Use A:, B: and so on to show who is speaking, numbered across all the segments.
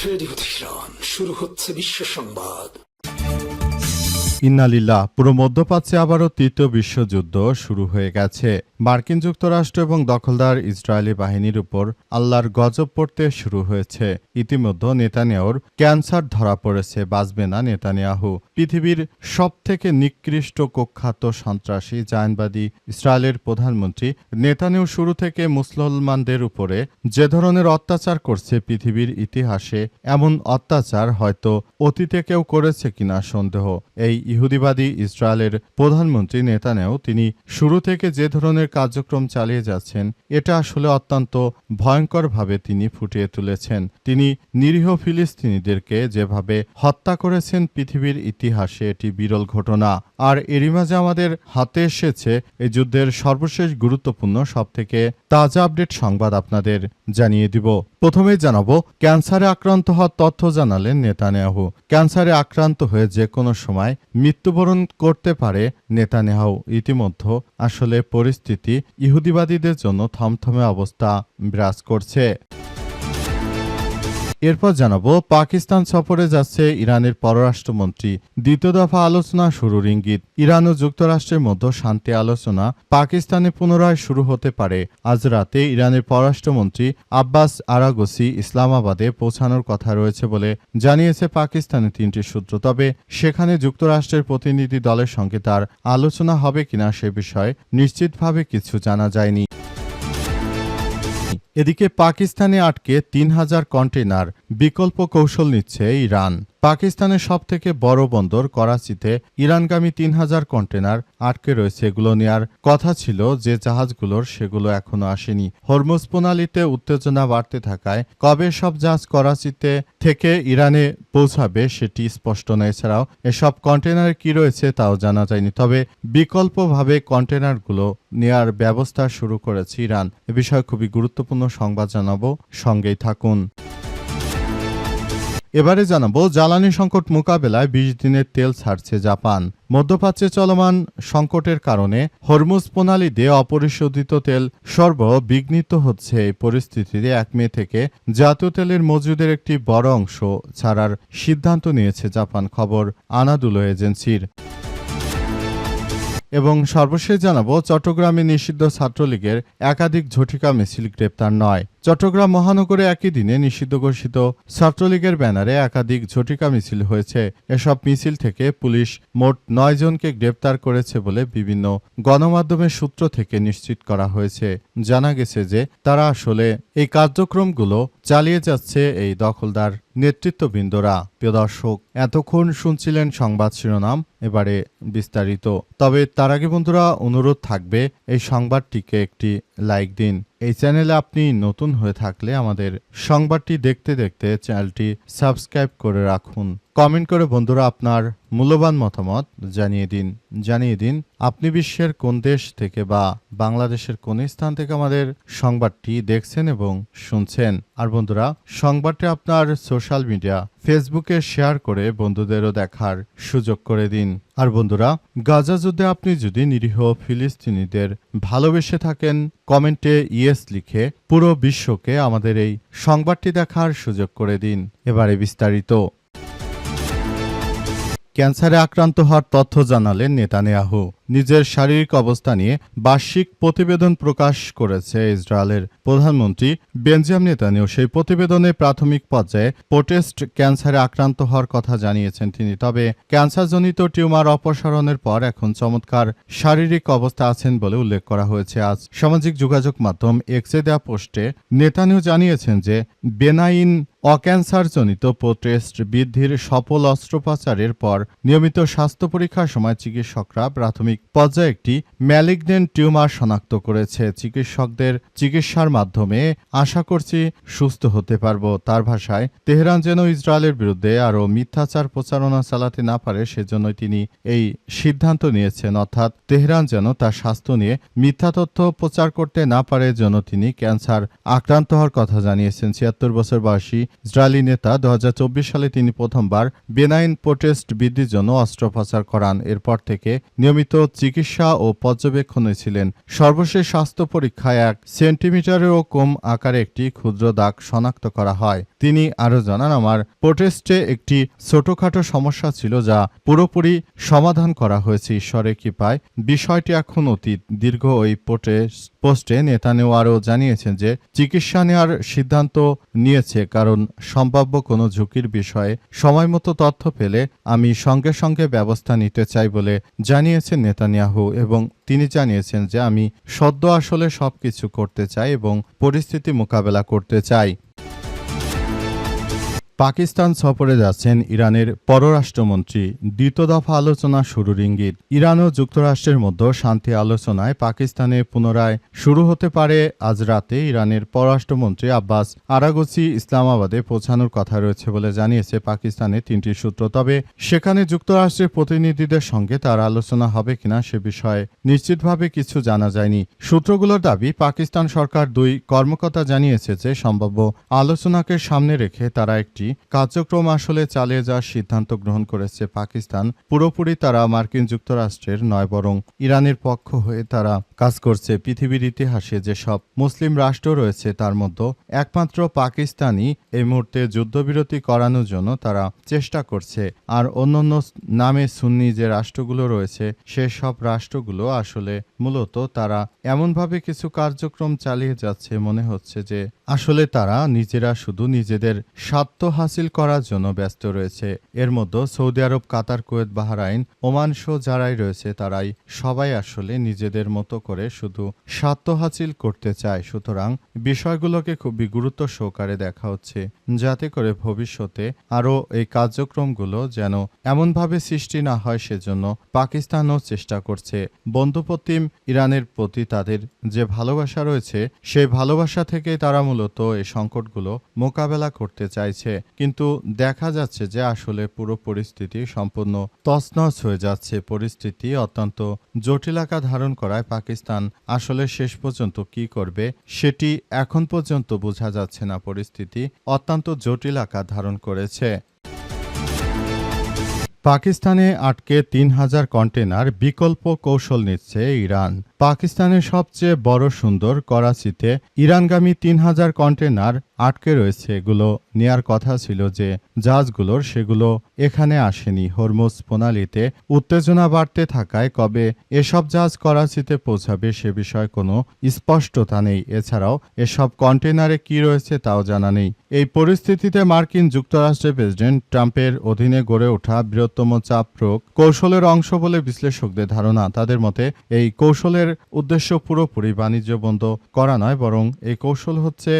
A: Radio Tehran, শুরু হচ্ছে বিশ্ব সংবাদ।
B: ইন্নালিল্লাহ। পুরো মধ্যপ্রাচ্যে আবারও তৃতীয় বিশ্বযুদ্ধ শুরু হয়ে গেছে। মার্কিন যুক্তরাষ্ট্র এবং দখলদার ইসরায়েলি বাহিনীর উপর আল্লাহর গজব পড়তে শুরু হয়েছে। ইতিমধ্যে নেতানিয়াহুর ক্যান্সার ধরা পড়েছে, বাঁচবে না নেতানিয়াহু। পৃথিবীর সবথেকে নিকৃষ্ট কুখ্যাত সন্ত্রাসী জায়নবাদী ইসরায়েলের প্রধানমন্ত্রী নেতানিয়াহু শুরু থেকে মুসলমানদের উপরে যে ধরনের অত্যাচার করছে, পৃথিবীর ইতিহাসে এমন অত্যাচার হয়তো অতীতে কেউ করেছে কিনা সন্দেহ। এই ইহুদিবাদী ইসরায়েলের প্রধানমন্ত্রী নেতানিয়াহু তিনি শুরু থেকে যে ধরনের কার্যক্রম চালিয়ে যাচ্ছেন, এটা আসলে অত্যন্ত ভয়ঙ্করভাবে তিনি ফুটিয়ে তুলেছেন। তিনি নিরীহ ফিলিস্তিনিদেরকে যেভাবে হত্যা করেছেন, পৃথিবীর ইতিহাসে এটি বিরল ঘটনা। আর এরই মাঝে আমাদের হাতে এসেছে এই যুদ্ধের সর্বশেষ গুরুত্বপূর্ণ সবথেকে তাজা আপডেট সংবাদ আপনাদের জানিয়ে দিব। প্রথমেই জানাবো, ক্যান্সারে আক্রান্ত হওয়ার তথ্য জানালেন নেতানিয়াহু। ক্যান্সারে আক্রান্ত হয়ে যে কোনো সময় মৃত্যুবরণ করতে পারে নেতানিয়াহু। ইতিমধ্যে আসলে পরিস্থিতি ইহুদিবাদীদের জন্য থমথমে অবস্থা বিরাজ করছে। এরপর জানাবো, পাকিস্তান সফরে যাচ্ছে ইরানের পররাষ্ট্রমন্ত্রী। দ্বিতীয় দফা আলোচনা শুরুর ইঙ্গিত। ইরান ও যুক্তরাষ্ট্রের মধ্যে শান্তি আলোচনা পাকিস্তানে পুনরায় শুরু হতে পারে। আজ রাতে ইরানের পররাষ্ট্রমন্ত্রী আব্বাস আরাগসি ইসলামাবাদে পৌঁছানোর কথা রয়েছে বলে জানিয়েছে পাকিস্তানের তিনটি সূত্র। তবে সেখানে যুক্তরাষ্ট্রের প্রতিনিধি দলের সঙ্গে তার আলোচনা হবে কিনা সে বিষয়ে নিশ্চিতভাবে কিছু জানা যায়নি। এদিকে পাকিস্তানে আটকে ৩,০০০ কন্টেইনার, বিকল্প কৌশল নিচ্ছে ইরান। পাকিস্তানের সবথেকে বড় বন্দর করাচিতে ইরানগামী ৩,০০০ কন্টেইনার আটকে রয়েছে। এগুলো নেয়ার কথা ছিল যে জাহাজগুলোর, সেগুলো এখনো আসেনি। হরমুজ প্রণালীতে উত্তেজনা বাড়তে থাকায় কবে সব জাহাজ করাচিতে থেকে ইরানে পৌঁছাবে সেটি স্পষ্ট নয়। এছাড়াও এসব কন্টেইনারে কি রয়েছে তাও জানা যায়নি। তবে বিকল্পভাবে কন্টেইনারগুলো নেয়ার ব্যবস্থা শুরু করেছে ইরান। এ বিষয়ে খুবই গুরুত্বপূর্ণ সংবাদ জানাবো, সঙ্গেই থাকুন। এবারে জানাবো, জ্বালানি সংকট মোকাবেলায় ২০ দিনের তেল ছাড়ছে জাপান। মধ্যপ্রাচ্যে চলমান সংকটের কারণে হরমুজ প্রণালী দিয়ে অপরিশোধিত তেল সরবরাহ বিঘ্নিত হচ্ছে। এই পরিস্থিতিতে ১ মে থেকে জাতীয় তেলের মজুদের একটি বড় অংশ ছাড়ার সিদ্ধান্ত নিয়েছে জাপান, খবর আনাদুলো এজেন্সির। এবং সর্বশেষ জানাবো, চট্টগ্রামে নিষিদ্ধ ছাত্রলীগের একাধিক ঝটিকা মিছিল গ্রেপ্তার নয়। চট্টগ্রাম মহানগরে একই দিনে নিষিদ্ধ ঘোষিত ছাত্রলীগের ব্যানারে একাধিক ঝটিকা মিছিল হয়েছে। এসব মিছিল থেকে পুলিশ মোট ৯ জনকে গ্রেপ্তার করেছে বলে বিভিন্ন গণমাধ্যমের সূত্র থেকে নিশ্চিত করা হয়েছে। জানা গেছে যে তারা আসলে এই কার্যক্রমগুলো চালিয়ে যাচ্ছে এই দখলদার নেতৃত্ববৃন্দরা। প্রিয় দর্শক, এতক্ষণ শুনছিলেন সংবাদ শিরোনাম, এবারে বিস্তারিত। তবে তার আগে বন্ধুরা অনুরোধ থাকবে, এই সংবাদটিকে একটি লাইক দিন। এই চ্যানেলে আপনি নতুন হয়ে থাকলে আমাদের সংবাদটি দেখতে দেখতে চ্যানেলটি সাবস্ক্রাইব করে রাখুন। কমেন্ট করে বন্ধুরা আপনার মূল্যবান মতামত জানিয়ে দিন আপনি বিশ্বের কোন দেশ থেকে বা বাংলাদেশের কোন স্থান থেকে আমাদের সংবাদটি দেখছেন এবং শুনছেন। আর বন্ধুরা, সংবাদটি আপনার সোশ্যাল মিডিয়া ফেসবুকে শেয়ার করে বন্ধুদেরও দেখার সুযোগ করে দিন। আর বন্ধুরা, গাজা যুদ্ধে আপনি যদি নিরীহ ফিলিস্তিনিদের ভালোবেসে থাকেন, কমেন্টে ইয়েস লিখে পুরো বিশ্বকে আমাদের এই সংবাদটি দেখার সুযোগ করে দিন। এবারে বিস্তারিত। ক্যান্সারে আক্রান্ত হওয়ার তথ্য জানালেন নেতানিয়াহু। নিজের শারীরিক অবস্থা নিয়ে বার্ষিক প্রতিবেদন প্রকাশ করেছে ইসরায়েলের প্রধানমন্ত্রী বেঞ্জামিন নেতানিয়াহু। সেই প্রতিবেদনে প্রাথমিক পর্যায়ে প্রোস্টেট ক্যান্সারে আক্রান্ত হওয়ার কথা জানিয়েছেন তিনি। তবে ক্যান্সারজনিত টিউমার অপসারণের পর এখন চমৎকার শারীরিক অবস্থা আছেন বলে উল্লেখ করা হয়েছে। আজ সামাজিক যোগাযোগ মাধ্যম এক্সে দেওয়া পোস্টে নেতানিয়াহু জানিয়েছেন যে বেনাইন অক্যান্সারজনিত প্রোস্টেট বৃদ্ধির সফল অস্ত্রোপচারের পর নিয়মিত স্বাস্থ্য পরীক্ষার সময় চিকিৎসকরা প্রাথমিক পর্যায়ে একটি ম্যালিগন্যান্ট টিউমার শনাক্ত করেছে। চিকিৎসকদের চিকিৎসার মাধ্যমে আশা করছি সুস্থ হতে পারব। তার ভাষায়, তেহরান যেন ইসরায়েলের বিরুদ্ধে আরও মিথ্যাচার প্রচারণা চালাতে না পারে সেজন্যই তিনি এই সিদ্ধান্ত নিয়েছেন। অর্থাৎ তেহরান যেন তার স্বাস্থ্য নিয়ে মিথ্যা তথ্য প্রচার করতে না পারে জন্য তিনি ক্যান্সার আক্রান্ত হওয়ার কথা জানিয়েছেন। ৭৬ বছর বয়সী ইসরায়েলি নেতা ২০২৪ সালে তিনি প্রথমবার বেনাইন প্রোস্টেট বৃদ্ধির জন্য অস্ত্রোপচার করান। এরপর থেকে নিয়মিত চিকিৎসা ও পর্যবেক্ষণে ছিলেন। সর্বশেষ স্বাস্থ্য পরীক্ষায় 1 সেন্টিমিটারেরও কম আকারে একটি ক্ষুদ্র দাগ শনাক্ত করা হয়। তিনি আরও জানান, আমার প্রোটেস্টে একটি ছোটখাটো সমস্যা ছিল যা পুরোপুরি সমাধান করা হয়েছে ঈশ্বরের কৃপায়। বিষয়টি এখন অতীত। দীর্ঘ ওই পোস্টে নেতানিয়াহু আরও জানিয়েছেন যে চিকিৎসা নেওয়ার সিদ্ধান্ত নিয়েছে কারণ সম্ভাব্য কোনো ঝুঁকির বিষয়ে সময়মতো তথ্য পেলে আমি সঙ্গে সঙ্গে ব্যবস্থা নিতে চাই বলে জানিয়েছেন নেতানিয়াহু, এবং তিনি জানিয়েছেন যে আমি সদ্য আসলে সবকিছু করতে চাই এবং পরিস্থিতি মোকাবেলা করতে চাই। পাকিস্তান সফরে যাচ্ছেন ইরানের পররাষ্ট্রমন্ত্রী। দ্বিতীয় দফা আলোচনা শুরুর ইঙ্গিত। ইরান ও যুক্তরাষ্ট্রের মধ্যে শান্তি আলোচনায় পাকিস্তানে পুনরায় শুরু হতে পারে আজ রাতে। ইরানের পররাষ্ট্রমন্ত্রী আব্বাস আরাগচি ইসলামাবাদে পৌঁছানোর কথা রয়েছে বলে জানিয়েছে পাকিস্তানের 3টি সূত্র। তবে সেখানে যুক্তরাষ্ট্রের প্রতিনিধিদের সঙ্গে তার আলোচনা হবে কিনা সে বিষয়ে নিশ্চিতভাবে কিছু জানা যায়নি। সূত্রগুলোর দাবি, পাকিস্তান সরকার 2 কর্মকর্তা জানিয়েছে যে সম্ভাব্য আলোচনাকে সামনে রেখে তারা একটি কার্যক্রম আসলে চালিয়ে যাওয়ার সিদ্ধান্ত গ্রহণ করেছে পাকিস্তান। পুরোপুরি তারা মার্কিন যুক্তরাষ্ট্রের নয় বরং ইরানের পক্ষ হয়ে তারা কাজ করছে। পৃথিবীর ইতিহাসে যেসব মুসলিম রাষ্ট্র রয়েছে তার মধ্যে একমাত্র পাকিস্তানই এই মুহূর্তে যুদ্ধবিরতি করানোর জন্য তারা চেষ্টা করছে। আর অন্যান্য নামে সুন্নি যে রাষ্ট্রগুলো রয়েছে সেসব রাষ্ট্রগুলো আসলে মূলত তারা এমনভাবে কিছু কার্যক্রম চালিয়ে যাচ্ছে মনে হচ্ছে যে আসলে তারা নিজেরা শুধু নিজেদের স্বার্থ হাসিল করার জন্য ব্যস্ত রয়েছে। এর মধ্যে সৌদি আরব, কাতার, কুয়েত, বাহরাইন, ওমান সহ যারাই রয়েছে তারাই সবাই আসলে নিজেদের মতো করে শুধু স্বার্থ হাসিল করতে চায়। সুতরাং বিষয়গুলোকে খুবই গুরুত্ব সহকারে দেখা হচ্ছে যাতে করে ভবিষ্যতে আরও এই কার্যক্রমগুলো যেন এমনভাবে সৃষ্টি না হয় সেজন্য পাকিস্তানও চেষ্টা করছে। বন্ধুপ্রতিম ইরানের প্রতি তাদের যে ভালোবাসা রয়েছে সেই ভালোবাসা থেকে তারা মূলত এই সংকটগুলো মোকাবেলা করতে চাইছে। কিন্তু দেখা যাচ্ছে যে আসলে পুরো পরিস্থিতি সম্পূর্ণ তছনছ হয়ে যাচ্ছে। পরিস্থিতি অত্যন্ত জটিল আকার ধারণ করায় পাকিস্তান আসলে শেষ পর্যন্ত কি করবে সেটি এখন পর্যন্ত বোঝা যাচ্ছে না। পরিস্থিতি অত্যন্ত জটিল আকার ধারণ করেছে। পাকিস্তানে আটকে 3000 কন্টেনার, বিকল্প কৌশল নিচ্ছে ইরান। পাকিস্তানের সবচেয়ে বড় সুন্দর করাচিতে ইরানগামী 3000 কন্টেনার আটকে রয়েছে। এগুলো নেয়ার কথা ছিল যে জাহাজগুলোর, সেগুলো এখানে আসেনি। হরমুজ প্রণালীতে উত্তেজনা বাড়তে থাকায় কবে এসব জাহাজ করাচিতে পৌঁছাবে সে বিষয়ে কোনো স্পষ্টতা নেই। এছাড়াও এসব কন্টেনারে কি রয়েছে তাও জানা নেই। এই পরিস্থিতিতে মার্কিন যুক্তরাষ্ট্রের প্রেসিডেন্ট ট্রাম্পের অধীনে গড়ে ওঠা বৃহত্তম চাপ প্রয়োগ কৌশলের অংশ বলে বিশ্লেষকদের ধারণা। তাদের মতে এই কৌশলের উদ্দেশ্য পুরোপুরি বাণিজ্য বন্ধ করা নয়, বরং এই কৌশল হচ্ছে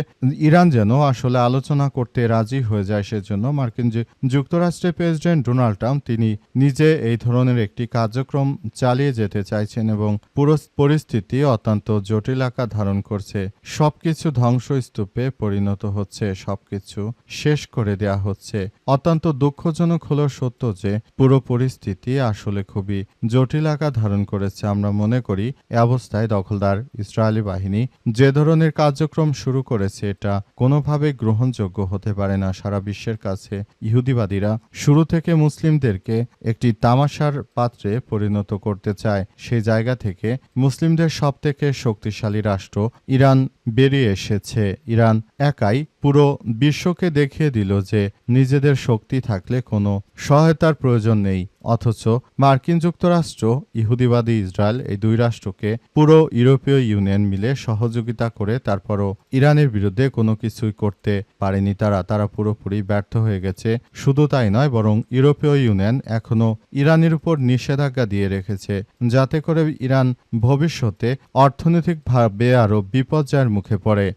B: ইরান যেন আসলে আলোচনা করতে রাজি হয়ে যায়। সেজন্য মার্কিন যুক্তরাষ্ট্রের প্রেসিডেন্ট ডোনাল্ড ট্রাম্প তিনি নিজে এই ধরনের একটি কার্যক্রম চালিয়ে যেতে চাইছেন এবং পুরো পরিস্থিতি অত্যন্ত জটিল আকার ধারণ করছে। সবকিছু ধ্বংসস্তূপে পরিণত হচ্ছে, সবকিছু শেষ করে দেয়া হচ্ছে। অত্যন্ত দুঃখজনক হলো সত্য যে পুরো পরিস্থিতি আসলে খুবই জটিল আকার ধারণ করেছে। আমরা মনে করি এ অবস্থায় দখলদার ইসরায়েলি বাহিনী যে ধরনের কার্যক্রম শুরু করেছে এটা কোনোভাবে গ্রহণযোগ্য হতে পারে না। সারা বিশ্বের কাছে ইহুদিবাদীরা শুরু থেকে মুসলিমদেরকে একটি তামাশার পাত্রে পরিণত করতে চায়। সেই জায়গা থেকে মুসলিমদের সবথেকে শক্তিশালী রাষ্ট্র ইরান বেরিয়ে এসেছে। ইরান একাই পুরো বিশ্বকে দেখিয়ে দিল যে নিজেদের শক্তি থাকলে কোনো সহায়তার প্রয়োজন নেই। অথচ মার্কিন যুক্তরাষ্ট্র, ইহুদিবাদী ইসরায়েল, এই 2 রাষ্ট্রকে পুরো ইউরোপীয় ইউনিয়ন মিলে সহযোগিতা করে তারপরও ইরানের বিরুদ্ধে কোনো কিছুই করতে পারেনি। তারা পুরোপুরি ব্যর্থ হয়ে গেছে। শুধু তাই নয়, বরং ইউরোপীয় ইউনিয়ন এখনও ইরানের উপর নিষেধাজ্ঞা দিয়ে রেখেছে যাতে করে ইরান ভবিষ্যতে অর্থনৈতিকভাবে আরও বিপর্যয়ের মুখে পড়ে।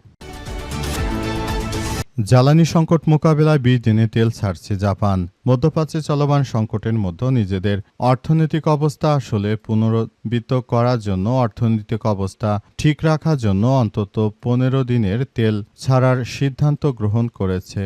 B: জ্বালানি সংকট মোকাবেলায় 20 দিনে তেল ছাড়ছে জাপান। মধ্যপ্রাচ্যে চলমান সংকটের মধ্যে নিজেদের অর্থনৈতিক অবস্থা আসলে পুনরুজ্জীবিত করার জন্য, অর্থনৈতিক অবস্থা ঠিক রাখার জন্য অন্তত 15 দিনের তেল ছাড়ার সিদ্ধান্ত গ্রহণ করেছে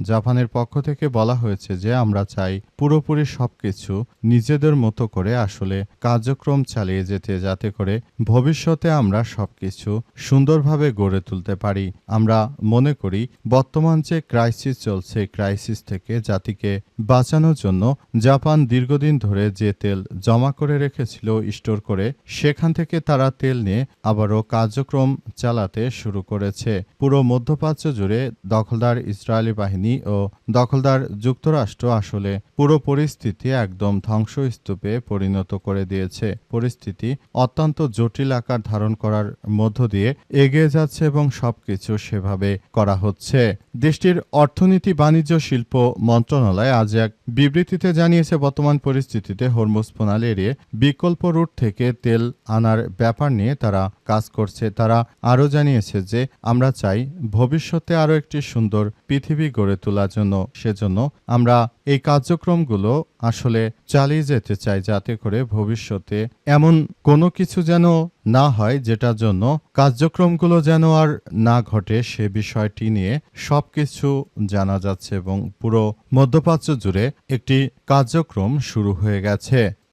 B: জাপানের পক্ষ থেকে বলা হয়েছে যে আমরা চাই পুরোপুরি সবকিছু নিজেদের মতো করে আসলে কার্যক্রম চালিয়ে যেতে, যাতে করে ভবিষ্যতে আমরা সবকিছু সুন্দরভাবে গড়ে তুলতে পারি। আমরা মনে করি বর্তমান যে ক্রাইসিস চলছে, ক্রাইসিস থেকে জাতিকে বাঁচানোর জন্য জাপান দীর্ঘদিন ধরে যে তেল জমা করে রেখেছিল স্টোর করে, সেখান থেকে তারা তেল নিয়ে আবারও কার্যক্রম চালাতে শুরু করেছে। পুরো মধ্যপ্রাচ্য জুড়ে দখলদার ইসরায়েলি বাহিনী ও দখলদার যুক্তরাষ্ট্র আসলে পুরো পরিস্থিতি একদম ধ্বংসস্তূপে পরিণত করে দিয়েছে। পরিস্থিতি অত্যন্ত জটিল আকার ধারণ করার মধ্য দিয়ে এগিয়ে যাচ্ছে এবং সবকিছু সেভাবে করা হচ্ছে। দেশটির অর্থনীতি, বাণিজ্য, শিল্প মন্ত্রণালয় আজ এক বিবৃতিতে জানিয়েছে, বর্তমান পরিস্থিতিতে হরমুজ প্রণালী এড়িয়ে বিকল্প রুট থেকে তেল আনার ব্যাপার নিয়ে তারা কাজ করছে। তারা আরও জানিয়েছে যে আমরা চাই ভবিষ্যতে আরও একটি সুন্দর পৃথিবী গড়ে তোলার জন্য। সেজন্য আমরা এই কার্যক্রমগুলো আসলে চালিয়ে যেতে চাই, যাতে করে ভবিষ্যতে এমন কোনো কিছু যেন না হয় যেটার জন্য কার্যক্রমগুলো যেন আর না ঘটে, সে বিষয়টি নিয়ে সবকিছু জানা যাচ্ছে এবং পুরো মধ্যপ্রাচ্য জুড়ে একটি কার্যক্রম শুরু হয়ে গেছে।